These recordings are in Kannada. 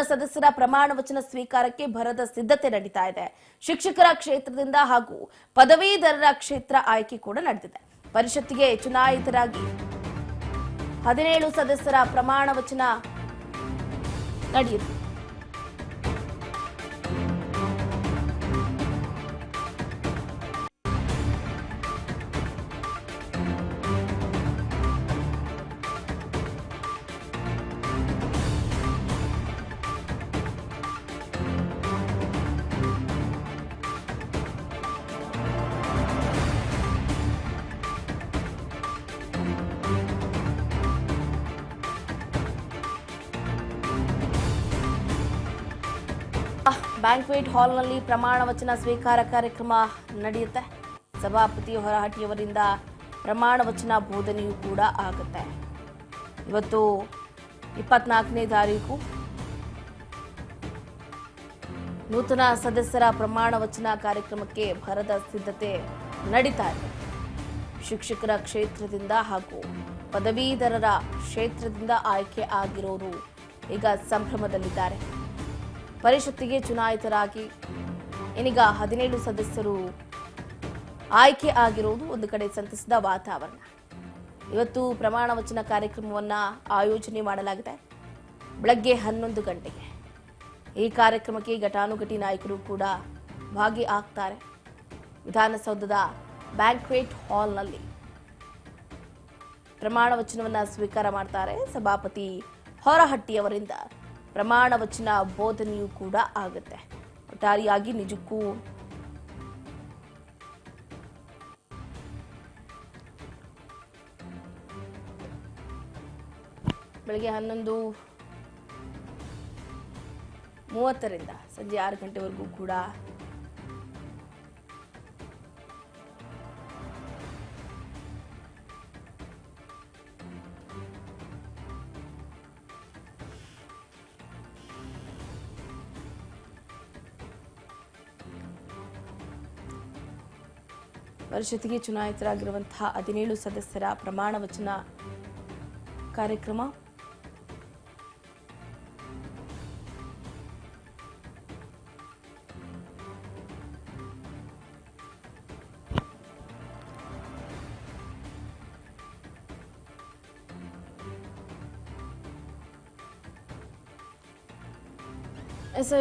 ಸದಸ್ಯರ ಪ್ರಮಾಣ ವಚನ ಸ್ವೀಕಾರಕ್ಕೆ ಭರದ ಸಿದ್ಧತೆ ನಡೀತಾ ಇದೆ. ಶಿಕ್ಷಕರ ಕ್ಷೇತ್ರದಿಂದ ಹಾಗೂ ಪದವೀಧರರ ಕ್ಷೇತ್ರ ಆಯ್ಕೆ ಕೂಡ ನಡೆದಿದೆ. ಪರಿಷತ್ತಿಗೆ ಚುನಾಯಿತರಾಗಿ 17 ಸದಸ್ಯರ ಪ್ರಮಾಣ ವಚನ ನಡೆಯಿತು. ಬ್ಯಾಂಕ್ವೆಟ್ ಹಾಲ್ನಲ್ಲಿ ಪ್ರಮಾಣ ವಚನ ಸ್ವೀಕಾರ ಕಾರ್ಯಕ್ರಮ ನಡೆಯುತ್ತೆ. ಸಭಾಪತಿ ಹೊರಹಟ್ಟಿಯವರಿಂದ ಪ್ರಮಾಣ ವಚನ ಬೋಧನೆಯೂ ಕೂಡ ಆಗುತ್ತೆ. ಇವತ್ತು 24ನೇ ತಾರೀಕು ನೂತನ ಸದಸ್ಯರ ಪ್ರಮಾಣ ವಚನ ಕಾರ್ಯಕ್ರಮಕ್ಕೆ ಭರದ ಸಿದ್ಧತೆ ನಡೀತಾ ಇದೆ. ಶಿಕ್ಷಕರ ಕ್ಷೇತ್ರದಿಂದ ಹಾಗೂ ಪದವೀಧರರ ಕ್ಷೇತ್ರದಿಂದ ಆಯ್ಕೆ ಆಗಿರೋರು ಈಗ ಸಂಭ್ರಮದಲ್ಲಿದ್ದಾರೆ. ಪರಿಷತ್ತಿಗೆ ಚುನಾಯಿತರಾಗಿ ಏನೀಗ 17 ಸದಸ್ಯರು ಆಯ್ಕೆ ಆಗಿರುವುದು ಒಂದು ಕಡೆ ಸಂತಸದ ವಾತಾವರಣ. ಇವತ್ತು ಪ್ರಮಾಣ ವಚನ ಕಾರ್ಯಕ್ರಮವನ್ನು ಆಯೋಜನೆ ಮಾಡಲಾಗಿದೆ. ಬೆಳಗ್ಗೆ 11 ಗಂಟೆಗೆ ಈ ಕಾರ್ಯಕ್ರಮಕ್ಕೆ ಘಟಾನುಘಟಿ ನಾಯಕರು ಕೂಡ ಭಾಗಿಯಾಗ್ತಾರೆ. ವಿಧಾನಸೌಧದ ಬ್ಯಾಂಕ್ವೆಟ್ ಹಾಲ್ನಲ್ಲಿ ಪ್ರಮಾಣ ವಚನವನ್ನು ಸ್ವೀಕಾರ ಮಾಡ್ತಾರೆ. ಸಭಾಪತಿ ಹೊರಹಟ್ಟಿಯವರಿಂದ ಪ್ರಮಾಣ ವಚನ ಬೋಧನೆಯೂ ಕೂಡ ಆಗುತ್ತೆ. ಒಟ್ಟಾರೆಯಾಗಿ ನಿಜಕ್ಕೂ ಬೆಳಗ್ಗೆ 11:30ರಿಂದ ಸಂಜೆ 6 ಗಂಟೆವರೆಗೂ ಕೂಡ ಪರಿಷತ್ತಿಗೆ ಚುನಾಯಿತರಾಗಿರುವಂತಹ 17 ಸದಸ್ಯರ ಪ್ರಮಾಣ ವಚನ ಕಾರ್ಯಕ್ರಮ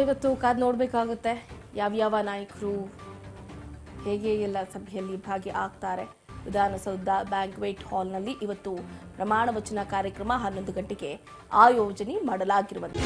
ಇವತ್ತು ಕಾದು ನೋಡಬೇಕಾಗುತ್ತೆ ಯಾವ್ಯಾವ ನಾಯಕರು ಹೇಗೆ ಎಲ್ಲ ಸಭೆಯಲ್ಲಿ ಭಾಗಿಯಾಗ್ತಾರೆ. ವಿಧಾನಸೌಧ ಬ್ಯಾಂಕ್ವೆಟ್ ಹಾಲ್ನಲ್ಲಿ ಇವತ್ತು ಪ್ರಮಾಣ ವಚನ ಕಾರ್ಯಕ್ರಮ 11 ಗಂಟೆಗೆ ಆಯೋಜನೆ ಮಾಡಲಾಗಿರುವಂತೆ